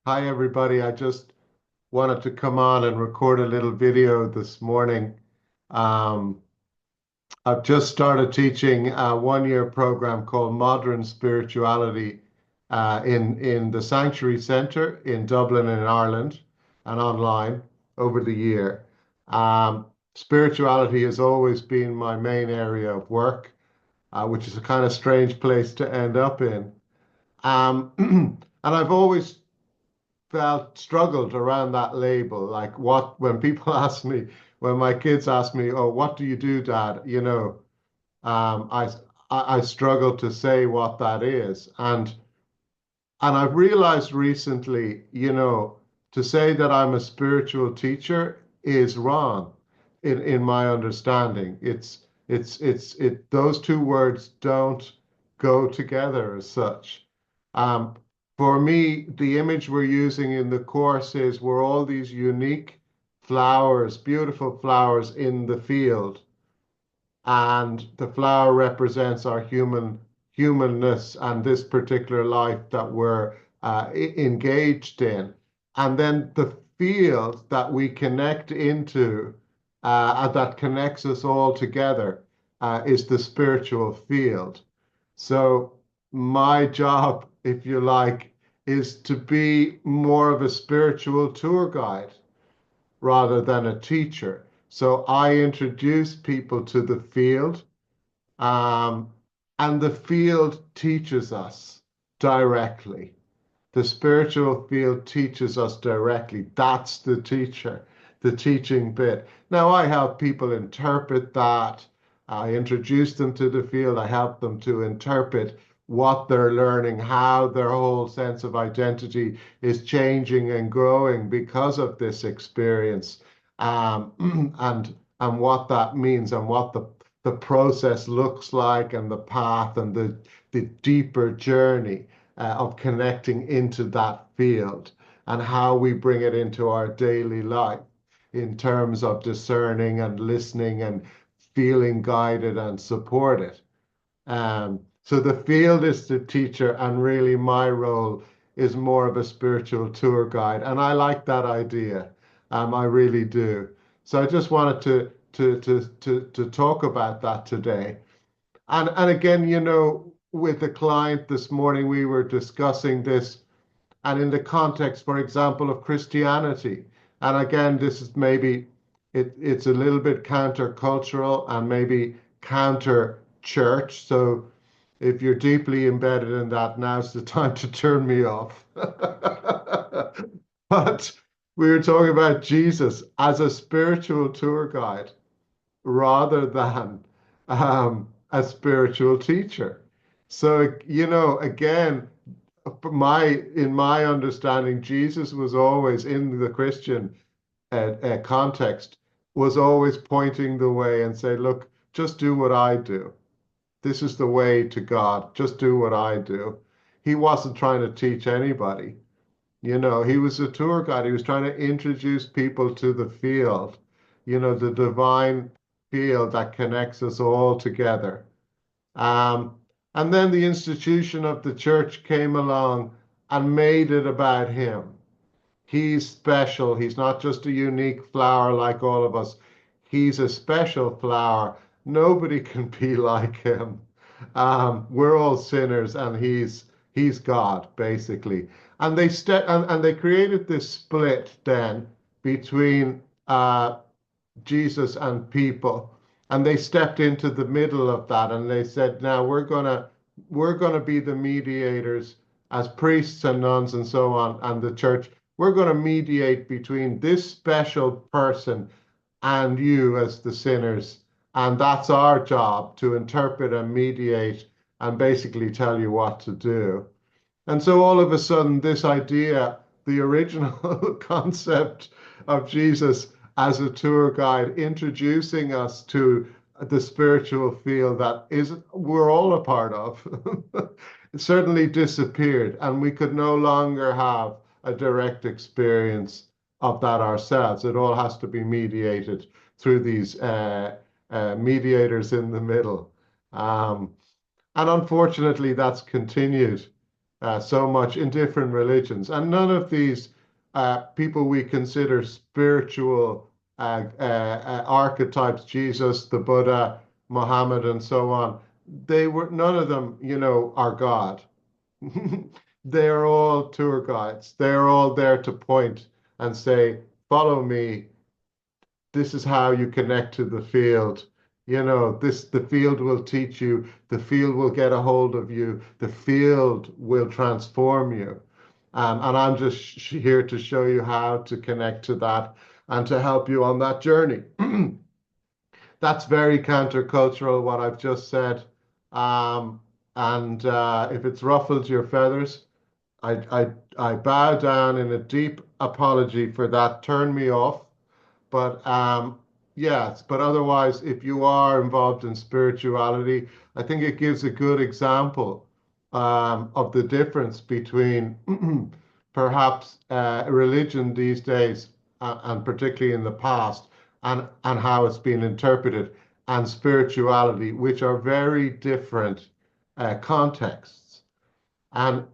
Hi, everybody. I just wanted to come on and record a little video this morning. Um, I've just started teaching a one-year program called Modern Spirituality in the Sanctuary Centre in Dublin in Ireland and online over the year. Spirituality has always been my main area of work, which is a kind of strange place to end up in. And I've always felt struggled around that label. Like when people ask me, when my kids ask me, "Oh, what do you do, Dad?" Um, I I struggle to say what that is, and I've realized recently, to say that I'm a spiritual teacher is wrong in my understanding. Those two words don't go together as such. Um, for me, the image we're using in the course is we're all these unique flowers, beautiful flowers in the field, and the flower represents our humanness and this particular life that we're engaged in. And then the field that we connect into, and that connects us all together, is the spiritual field. So my job, if you like, is to be more of a spiritual tour guide rather than a teacher. So I introduce people to the field, um, and the field teaches us directly. The spiritual field teaches us directly. That's the teacher, the teaching bit. Now, I help people interpret that. I introduce them to the field. I help them to interpret what they're learning, how their whole sense of identity is changing and growing because of this experience, and what that means and what the process looks like and the path and the deeper journey of connecting into that field and how we bring it into our daily life in terms of discerning and listening and feeling guided and supported. So the field is the teacher, and really my role is more of a spiritual tour guide. And I like that idea. I really do. So I just wanted to talk about that today. And again, with the client this morning, we were discussing this, and in the context, for example, of Christianity. And again, this is maybe it's a little bit countercultural and maybe counter church. So if you're deeply embedded in that, now's the time to turn me off. But we were talking about Jesus as a spiritual tour guide rather than a spiritual teacher. So, again, in my understanding, Jesus was always in the Christian context, was always pointing the way and say, look, just do what I do. This is the way to God. Just do what I do. He wasn't trying to teach anybody. He was a tour guide. He was trying to introduce people to the field, the divine field that connects us all together. Um, and then the institution of the church came along and made it about him. He's special. He's not just a unique flower like all of us. He's a special flower. Nobody can be like him. We're all sinners, and he's God, basically. And they created this split then between Jesus and people, and they stepped into the middle of that, and they said, "Now we're gonna be the mediators as priests and nuns and so on, and the church. We're going to mediate between this special person and you as the sinners, and that's our job to interpret and mediate and basically tell you what to do." And so all of a sudden, this idea, the original concept of Jesus as a tour guide, introducing us to the spiritual field that is we're all a part of, it certainly disappeared, and we could no longer have a direct experience of that ourselves. It all has to be mediated through these mediators in the middle. Um, and unfortunately, that's continued so much in different religions. And none of these people we consider spiritual archetypes, Jesus, the Buddha, Muhammad, and so on, none of them, are God. They are all tour guides. They're all there to point and say, follow me. This is how you connect to the field. The field will teach you, the field will get a hold of you, the field will transform you. And I'm just here to show you how to connect to that and to help you on that journey. That's very countercultural, what I've just said. Um, and if it's ruffled your feathers, I bow down in a deep apology for that. Turn me off. But yes, but otherwise, if you are involved in spirituality, I think it gives a good example of the difference between perhaps religion these days, and particularly in the past, and how it's been interpreted, and spirituality, which are very different contexts. And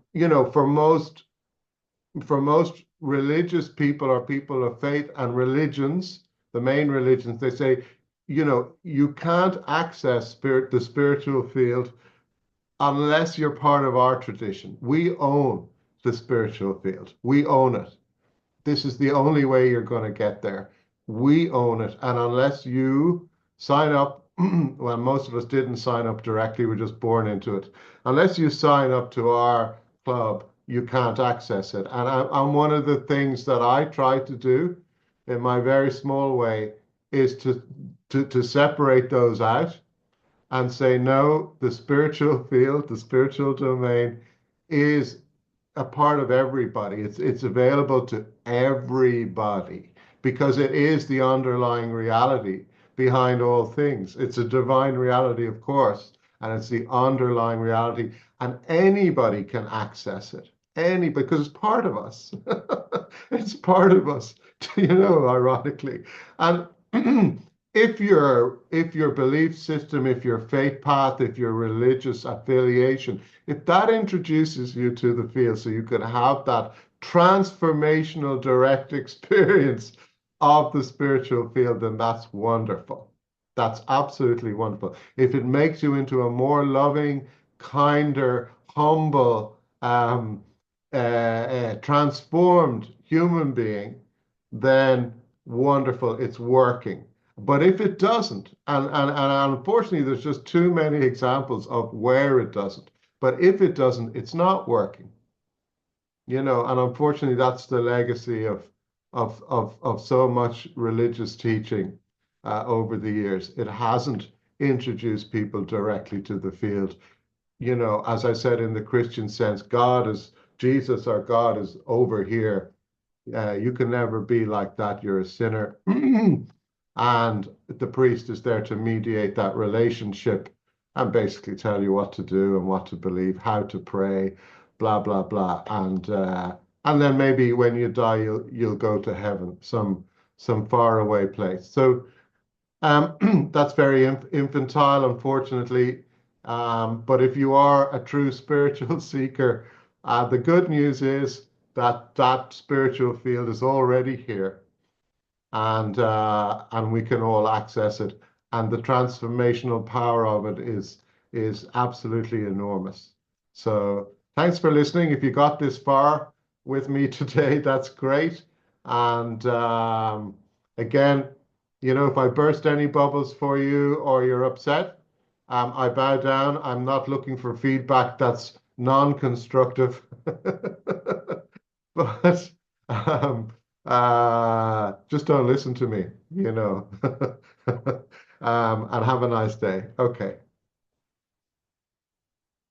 for most religious people or people of faith and religions, the main religions, they say, you can't access the spiritual field unless you're part of our tradition. We own the spiritual field. We own it. This is the only way you're going to get there. We own it. And unless you sign up, well, most of us didn't sign up directly, we're just born into it. Unless you sign up to our club, you can't access it. And one of the things that I try to do in my very small way is to separate those out and say, no, the spiritual field, the spiritual domain is a part of everybody. It's available to everybody because it is the underlying reality behind all things. It's a divine reality, of course, and it's the underlying reality, and anybody can access it. Because it's part of us. It's part of us, ironically. And if your belief system, if your faith path, if your religious affiliation, if that introduces you to the field so you can have that transformational direct experience of the spiritual field, then that's wonderful. That's absolutely wonderful. If it makes you into a more loving, kinder, humble, transformed human being, then wonderful, it's working. But if it doesn't, and unfortunately, there's just too many examples of where it doesn't. But if it doesn't, it's not working. And unfortunately, that's the legacy of so much religious teaching over the years. It hasn't introduced people directly to the field. As I said, in the Christian sense, Jesus, our God, is over here. You can never be like that. You're a sinner. And the priest is there to mediate that relationship and basically tell you what to do and what to believe, how to pray, blah, blah, blah. And then maybe when you die, you'll go to heaven, some faraway place. So that's very infantile, unfortunately. But if you are a true spiritual seeker, the good news is that that spiritual field is already here, and we can all access it. And the transformational power of it is absolutely enormous. So thanks for listening. If you got this far with me today, that's great. And again, if I burst any bubbles for you or you're upset, I bow down. I'm not looking for feedback that's non-constructive. But just don't listen to me. And have a nice day. Okay.